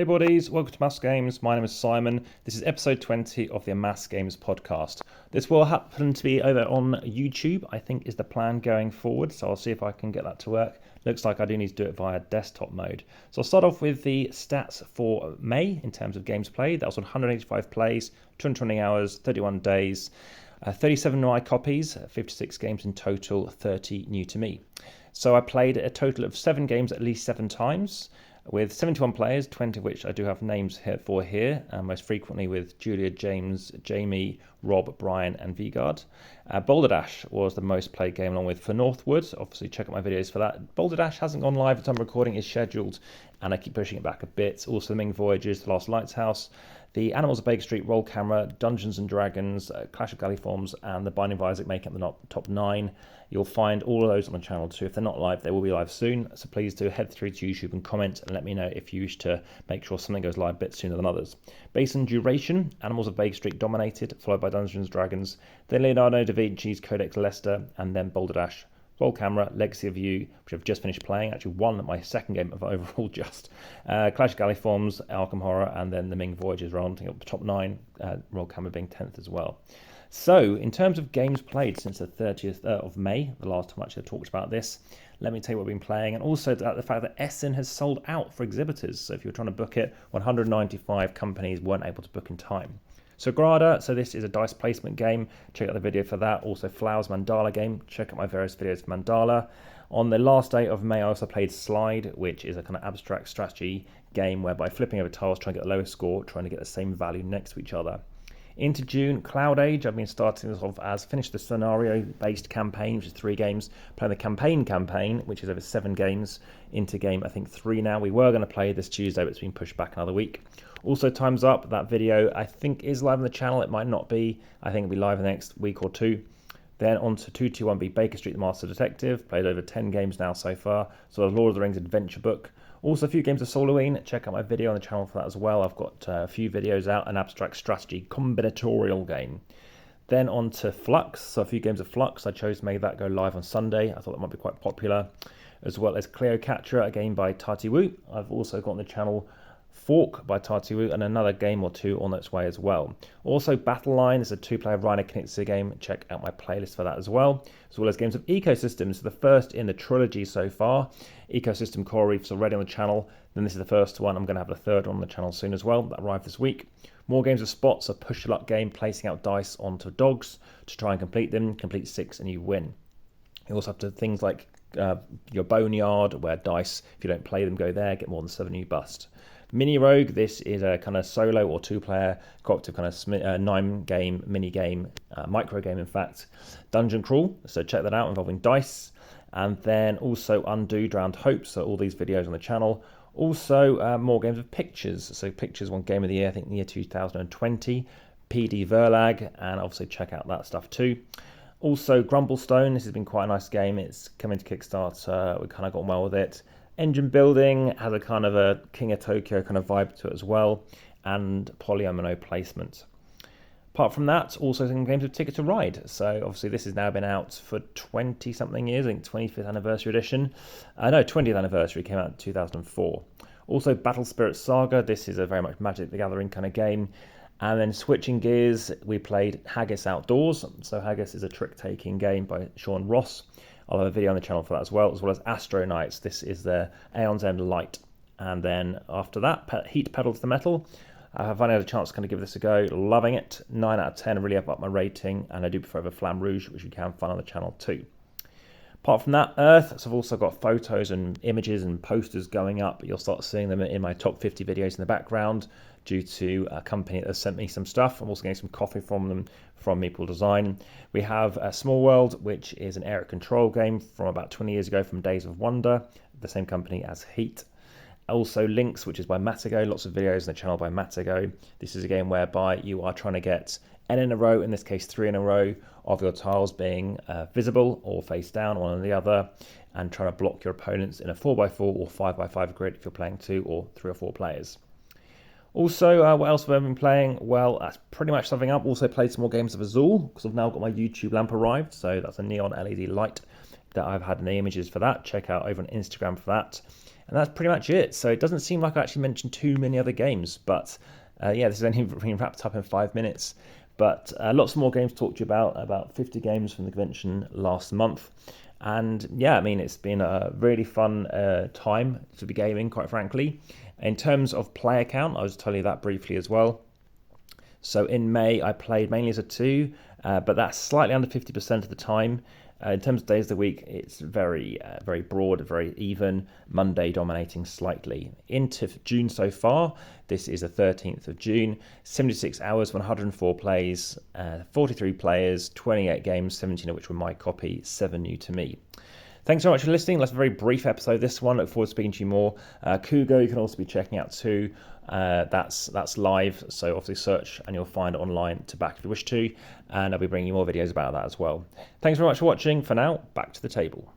Hey buddies, welcome to AmassGames. My name is Simon. This is episode 20 of the AmassGames podcast. This will happen to be over on YouTube, I think is the plan going forward, so I'll see if I can get that to work. Looks like I do need to do it via desktop mode. So I'll start off with the stats for May in terms of games played. That was 185 plays, 220 hours, 31 days, 37 new copies, 56 games in total, 30 new to me. So I played a total of 7 games at least 7 times, with 71 players, 20 of which I do have names here, most frequently with Julia, James, Jamie, Rob, Brian and Vigard. Boulder Dash was the most played game along with For Northwood. Obviously check out my videos for that. Boulder Dash hasn't gone live at the time of recording, is scheduled and I keep pushing it back a bit. Also the Ming Voyages, The Last Lighthouse, the Animals of Baker Street, Roll Camera, Dungeons and Dragons, Clash of Galliforms and the Binding of Isaac make up the top 9. You'll find all of those on the channel too. If they're not live, they will be live soon. So please do head through to YouTube and comment and let me know if you wish to make sure something goes live a bit sooner than others. Based on duration, Animals of Baker Street dominated, followed by Dungeons and Dragons, then Leonardo da Vinci's Codex Leicester, and then Boulder Dash, Roll Camera, Legacy of You, which I've just finished playing, actually won my second game of overall just. Clash of Galliforms, Arkham Horror, and then the Ming Voyages rounding up the top 9, Roll Camera being 10th as well. So, in terms of games played since the 30th of May, the last time actually I talked about this, let me tell you what we've been playing, and also the fact that Essen has sold out for exhibitors. So if you're trying to book it, 195 companies weren't able to book in time. So Grada, so this is a dice placement game. Check out the video for that. Also Flowers Mandala game. Check out my various videos for Mandala. On the last day of May, I also played Slide, which is a kind of abstract strategy game whereby flipping over tiles, trying to get the lowest score, trying to get the same value next to each other. Into June, Cloud Age. I've been starting this off as finished the scenario-based campaign, which is 3 games, playing the campaign, which is over 7 games, into game, I think 3 now. We were going to play this Tuesday, but it's been pushed back another week. Also, Time's Up. That video, I think, is live on the channel. It might not be. I think it'll be live in the next week or 2. Then on to 221B Baker Street, The Master Detective. Played over 10 games now so far. So the Lord of the Rings adventure book. Also a few games of Soloween. Check out my video on the channel for that as well. I've got a few videos out, an abstract strategy combinatorial game. Then on to Flux. So a few games of Flux. I chose to make that go live on Sunday. I thought that might be quite popular. As well as Cleocatra, a game by Tati Wu. I've also got on the channel Fork by Tati Wu and another game or 2 on its way as well. Also Battle Line is a 2-player Reiner Knizia game. Check out my playlist for that as well as games of Ecosystems. So the first in the trilogy so far. Ecosystem Coral Reef's already on the channel. Then this is the first one. I'm going to have the third one on the channel soon as well. That arrived this week. More games of Spots, a push luck game, placing out dice onto dogs to try and complete them. Complete 6 and you win. You also have to things like your Boneyard, where dice, if you don't play them, go there, get more than 7 you bust. Mini Rogue, this is a kind of solo or 2-player cooperative kind of 9-game mini game, micro game in fact. Dungeon Crawl, so check that out, involving dice. And then also Undo, Drowned Hope, so all these videos on the channel. Also more games of Pictures, so Pictures won Game of the Year, I think in the year 2020. PD Verlag, and obviously check out that stuff too. Also Grumblestone, this has been quite a nice game, it's coming to Kickstarter, we kind of got on well with it. Engine building has a kind of a King of Tokyo kind of vibe to it as well, and polyomino placement. Apart from that, also some games of Ticket to Ride. So obviously this has now been out for 20 something years, I think 25th anniversary edition. No, 20th anniversary, came out in 2004. Also Battle Spirit Saga, this is a very much Magic the Gathering kind of game. And then switching gears, we played Haggis Outdoors. So Haggis is a trick-taking game by Sean Ross. I'll have a video on the channel for that as well as Astro Knights. This is the Aeon's End Light. And then after that, Heat Pedal to the Metal. I've finally had a chance to kind of give this a go. Loving it. 9 out of 10, really up my rating. And I do prefer the Flamme Rouge, which you can find on the channel too. Apart from that, Earth, so I've also got photos and images and posters going up. You'll start seeing them in my top 50 videos in the background due to a company that has sent me some stuff. I'm also getting some coffee from them from Meeple Design. We have Small World, which is an area control game from about 20 years ago from Days of Wonder, the same company as Heat. Also Links, which is by Matago, lots of videos on the channel by Matago. This is a game whereby you are trying to get N in a row, in this case 3 in a row, of your tiles being visible or face down, one or the other, and trying to block your opponents in a 4x4 or 5x5 grid if you're playing 2 or 3 or 4 players. Also, what else have I been playing? Well, that's pretty much something up. Also played some more games of Azul, because I've now got my YouTube lamp arrived, so that's a neon LED light that I've had in the images for that. Check out over on Instagram for that. And that's pretty much it. So it doesn't seem like I actually mentioned too many other games, but yeah, this is only being wrapped up in 5 minutes. But lots more games to talk to you about 50 games from the convention last month. And yeah, I mean, it's been a really fun time to be gaming, quite frankly. In terms of player count, I'll just tell you that briefly as well. So in May, I played mainly as a 2, but that's slightly under 50% of the time. In terms of days of the week, it's very broad, very even, Monday dominating slightly. Into June so far, this is the 13th of June, 76 hours, 104 plays, 43 players, 28 games, 17 of which were my copy, 7 new to me. Thanks so much for listening. That's a very brief episode, this one. Look forward to speaking to you more. Kugo you can also be checking out too. That's live, so obviously search and you'll find it online to back if you wish to, and I'll be bringing you more videos about that as well. Thanks very much for watching. For now, back to the table.